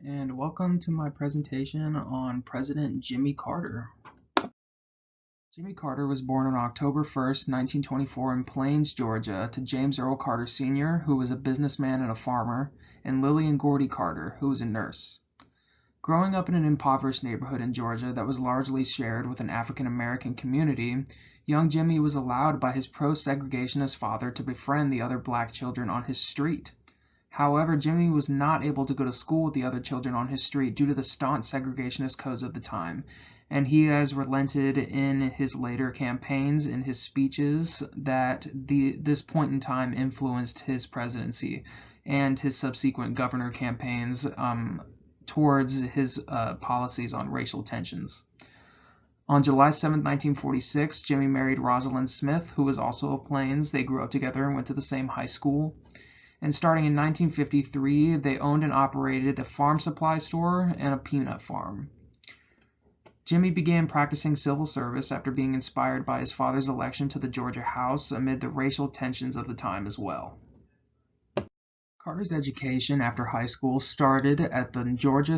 and welcome to my presentation on President Jimmy Carter. Jimmy Carter was born on October 1st, 1924 in Plains, Georgia, to James Earl Carter Sr., who was a businessman and a farmer, and Lillian Gordy Carter, who was a nurse. Growing up in an impoverished neighborhood in Georgia that was largely shared with an African American community, young Jimmy was allowed by his pro-segregationist father to befriend the other black children on his street. However, Jimmy was not able to go to school with the other children on his street due to the staunch segregationist codes of the time, and he has relented in his later campaigns in his speeches that this point in time influenced his presidency and his subsequent governor campaigns towards his policies on racial tensions. On July 7, 1946, Jimmy married Rosalind Smith, who was also of Plains. They grew up together and went to the same high school. And starting in 1953, they owned and operated a farm supply store and a peanut farm. Jimmy began practicing civil service after being inspired by his father's election to the Georgia House amid the racial tensions of the time as well. Carter's education after high school started at the Georgia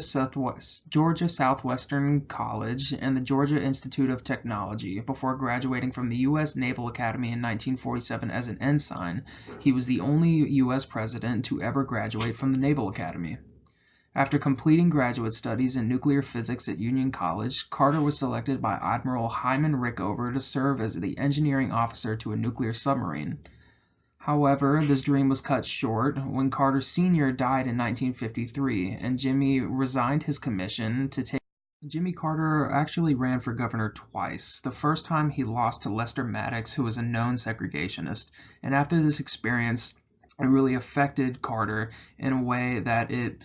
Southwestern College and the Georgia Institute of Technology. Before graduating from the U.S. Naval Academy in 1947 as an ensign, he was the only U.S. president to ever graduate from the Naval Academy. After completing graduate studies in nuclear physics at Union College, Carter was selected by Admiral Hyman Rickover to serve as the engineering officer to a nuclear submarine. However, this dream was cut short when Carter Sr. died in 1953, and Jimmy resigned his commission to take. Jimmy Carter actually ran for governor twice. The first time he lost to Lester Maddox, who was a known segregationist, and after this experience, it really affected Carter in a way that it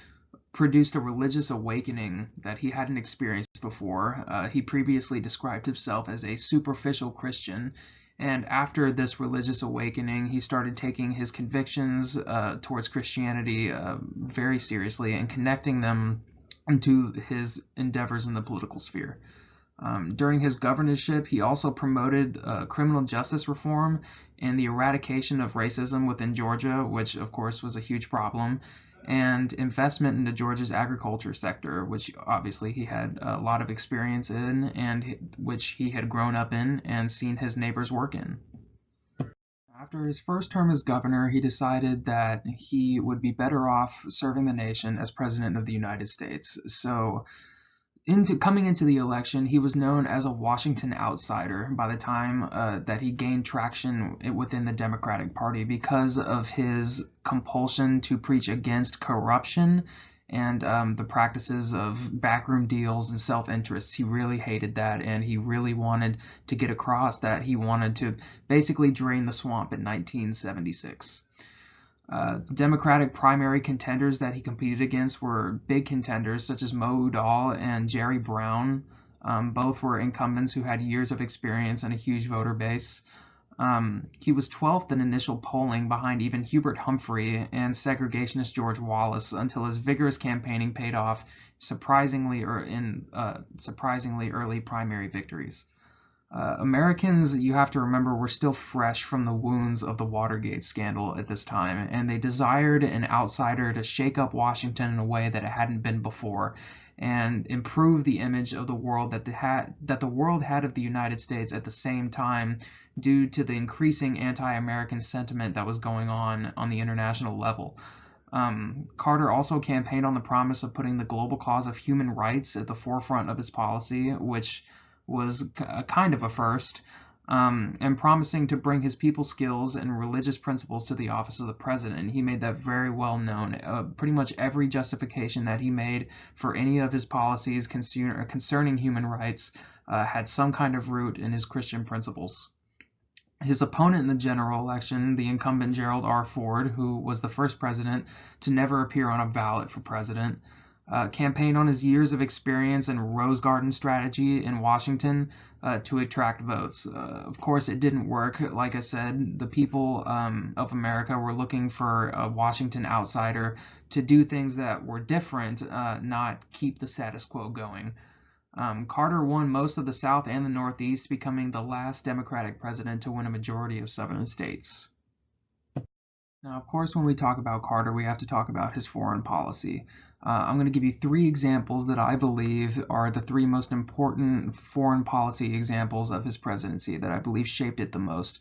produced a religious awakening that he hadn't experienced before. He previously described himself as a superficial Christian. And after this religious awakening, he started taking his convictions towards Christianity very seriously and connecting them into his endeavors in the political sphere. During his governorship, he also promoted criminal justice reform and the eradication of racism within Georgia, which of course was a huge problem, and investment into Georgia's agriculture sector, which obviously he had a lot of experience in and which he had grown up in and seen his neighbors work in. After his first term as governor, he decided that he would be better off serving the nation as president of the United States. So coming into the election, he was known as a Washington outsider by the time that he gained traction within the Democratic Party because of his compulsion to preach against corruption and the practices of backroom deals and self-interests. He really hated that, and he really wanted to get across that he wanted to basically drain the swamp in 1976. Democratic primary contenders that he competed against were big contenders such as Mo Udall and Jerry Brown. Both were incumbents who had years of experience and a huge voter base. He was 12th in initial polling behind even Hubert Humphrey and segregationist George Wallace until his vigorous campaigning paid off surprisingly early primary victories. Americans, you have to remember, were still fresh from the wounds of the Watergate scandal at this time, and they desired an outsider to shake up Washington in a way that it hadn't been before and improve the image of the world that the world had of the United States at the same time due to the increasing anti-American sentiment that was going on the international level. Carter also campaigned on the promise of putting the global cause of human rights at the forefront of his policy, which was kind of a first, and promising to bring his people skills and religious principles to the office of the president. He made that very well known. Pretty much every justification that he made for any of his policies concerning human rights had some kind of root in his Christian principles. His opponent in the general election, the incumbent Gerald R. Ford, who was the first president to never appear on a ballot for president, campaigned on his years of experience and Rose Garden strategy in Washington to attract votes. Of course, it didn't work. Like I said, the people of America were looking for a Washington outsider to do things that were different, not keep the status quo going. Carter won most of the South and the Northeast, becoming the last Democratic president to win a majority of southern states. Now, of course, when we talk about Carter, we have to talk about his foreign policy. I'm going to give you 3 examples that I believe are the 3 most important foreign policy examples of his presidency that I believe shaped it the most.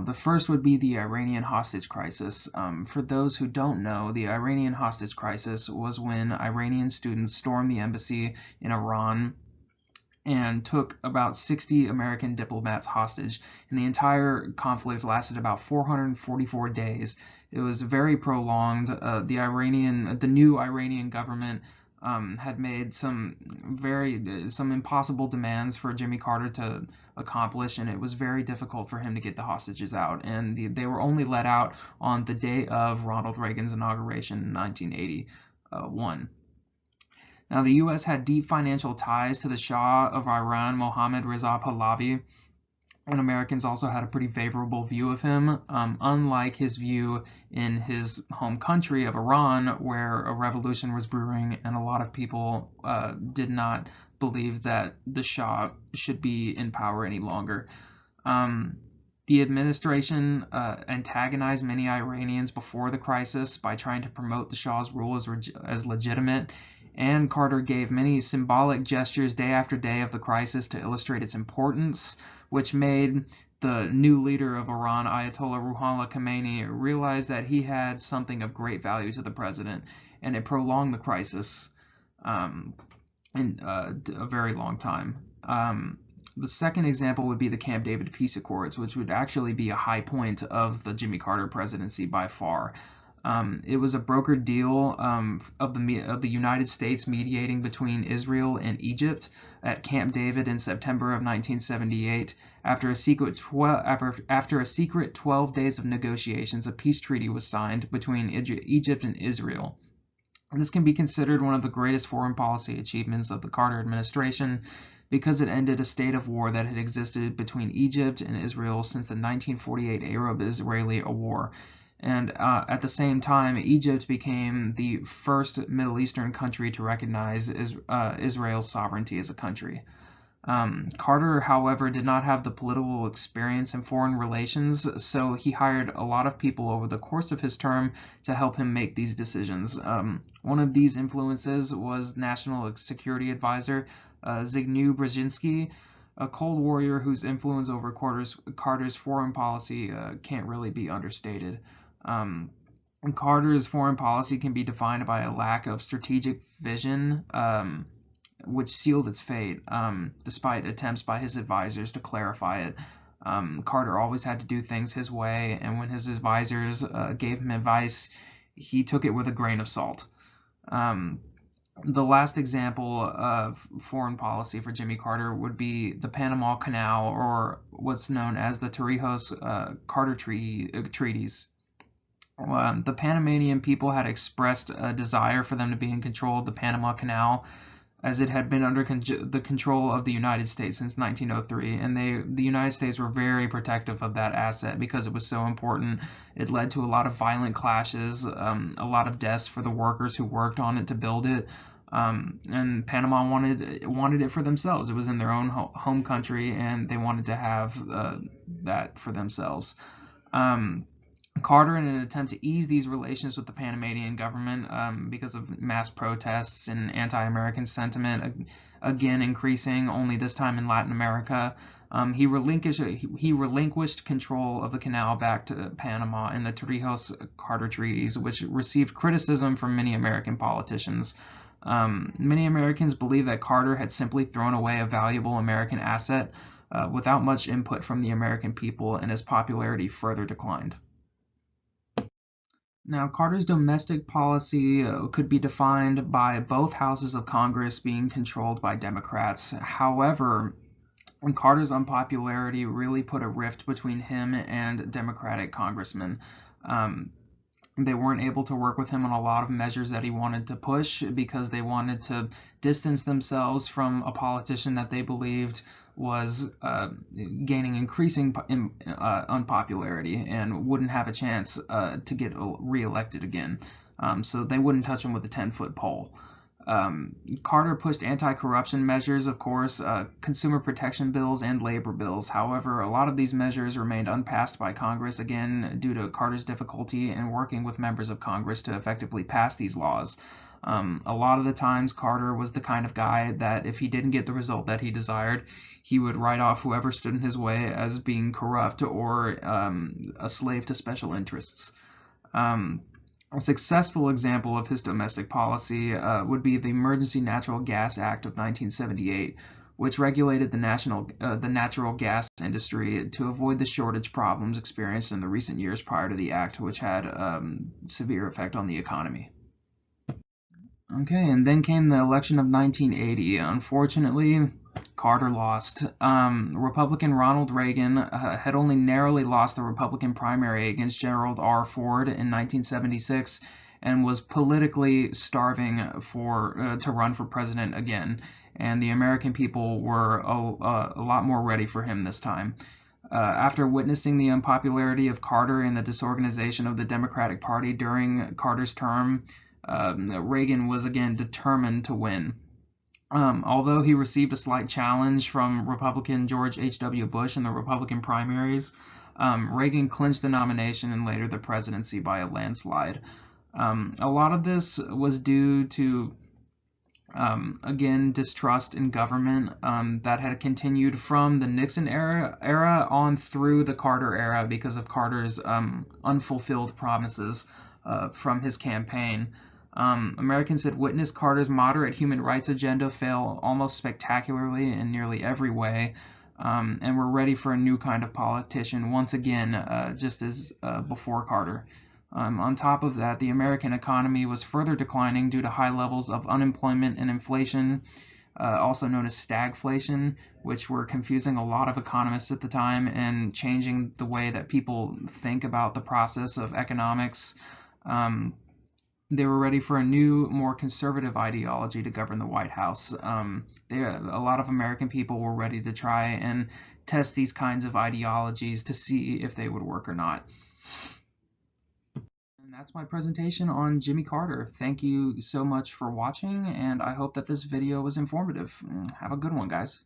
The first would be the Iranian hostage crisis. For those who don't know, the Iranian hostage crisis was when Iranian students stormed the embassy in Iran and took about 60 American diplomats hostage, and the entire conflict lasted about 444 days. It was very prolonged. The new Iranian government had made some impossible demands for Jimmy Carter to accomplish, and it was very difficult for him to get the hostages out. And they were only let out on the day of Ronald Reagan's inauguration in 1981. Now, the U.S. had deep financial ties to the Shah of Iran, Mohammad Reza Pahlavi, and Americans also had a pretty favorable view of him, unlike his view in his home country of Iran, where a revolution was brewing and a lot of people did not believe that the Shah should be in power any longer. The administration antagonized many Iranians before the crisis by trying to promote the Shah's rule as legitimate, and Carter gave many symbolic gestures day after day of the crisis to illustrate its importance, which made the new leader of Iran, Ayatollah Ruhollah Khomeini, realize that he had something of great value to the president, and it prolonged the crisis in a very long time. The second example would be the Camp David Peace Accords, which would actually be a high point of the Jimmy Carter presidency by far. It was a brokered deal of the United States mediating between Israel and Egypt at Camp David in September of 1978. After a secret 12 days of negotiations, a peace treaty was signed between Egypt and Israel. This can be considered one of the greatest foreign policy achievements of the Carter administration, because it ended a state of war that had existed between Egypt and Israel since the 1948 Arab-Israeli War. And at the same time, Egypt became the first Middle Eastern country to recognize Israel's sovereignty as a country. Carter, however, did not have the political experience in foreign relations, so he hired a lot of people over the course of his term to help him make these decisions. One of these influences was National Security Advisor Zbigniew Brzezinski, a Cold Warrior whose influence over Carter's foreign policy can't really be understated. Carter's foreign policy can be defined by a lack of strategic vision, which sealed its fate, despite attempts by his advisors to clarify it. Carter always had to do things his way, and when his advisors gave him advice, he took it with a grain of salt. The last example of foreign policy for Jimmy Carter would be the Panama Canal, or what's known as the Torrijos-Carter treaties. The Panamanian people had expressed a desire for them to be in control of the Panama Canal, as it had been under the control of the United States since 1903, and the United States were very protective of that asset because it was so important. It led to a lot of violent clashes, a lot of deaths for the workers who worked on it to build it, and Panama wanted it for themselves. It was in their own home country, and they wanted to have that for themselves. Carter, in an attempt to ease these relations with the Panamanian government because of mass protests and anti-American sentiment, again increasing, only this time in Latin America, he relinquished control of the canal back to Panama in the Torrijos-Carter treaties, which received criticism from many American politicians. Many Americans believe that Carter had simply thrown away a valuable American asset without much input from the American people, and his popularity further declined. Now, Carter's domestic policy could be defined by both houses of Congress being controlled by Democrats. However, Carter's unpopularity really put a rift between him and Democratic congressmen. They weren't able to work with him on a lot of measures that he wanted to push because they wanted to distance themselves from a politician that they believed was gaining increasing unpopularity and wouldn't have a chance to get reelected again. So they wouldn't touch him with a 10-foot pole. Carter pushed anti-corruption measures, of course, consumer protection bills, and labor bills. However, a lot of these measures remained unpassed by Congress, again, due to Carter's difficulty in working with members of Congress to effectively pass these laws. A lot of the times, Carter was the kind of guy that if he didn't get the result that he desired, he would write off whoever stood in his way as being corrupt or a slave to special interests. A successful example of his domestic policy would be the Emergency Natural Gas Act of 1978, which regulated the natural gas industry to avoid the shortage problems experienced in the recent years prior to the act, which had severe effect on the economy. Okay, and then came the election of 1980. Unfortunately, Carter lost. Republican Ronald Reagan had only narrowly lost the Republican primary against Gerald R. Ford in 1976 and was politically starving to run for president again. And the American people were a lot more ready for him this time. After witnessing the unpopularity of Carter and the disorganization of the Democratic Party during Carter's term, Reagan was again determined to win. Although he received a slight challenge from Republican George H.W. Bush in the Republican primaries, Reagan clinched the nomination and later the presidency by a landslide. A lot of this was due to, again, distrust in government that had continued from the Nixon era on through the Carter era because of Carter's unfulfilled promises from his campaign. Americans had witnessed Carter's moderate human rights agenda fail almost spectacularly in nearly every way, and were ready for a new kind of politician once again, just as before Carter. On top of that, the American economy was further declining due to high levels of unemployment and inflation, also known as stagflation, which were confusing a lot of economists at the time and changing the way that people think about the process of economics. They were ready for a new, more conservative ideology to govern the White House. A lot of American people were ready to try and test these kinds of ideologies to see if they would work or not. And that's my presentation on Jimmy Carter. Thank you so much for watching, and I hope that this video was informative. Have a good one, guys.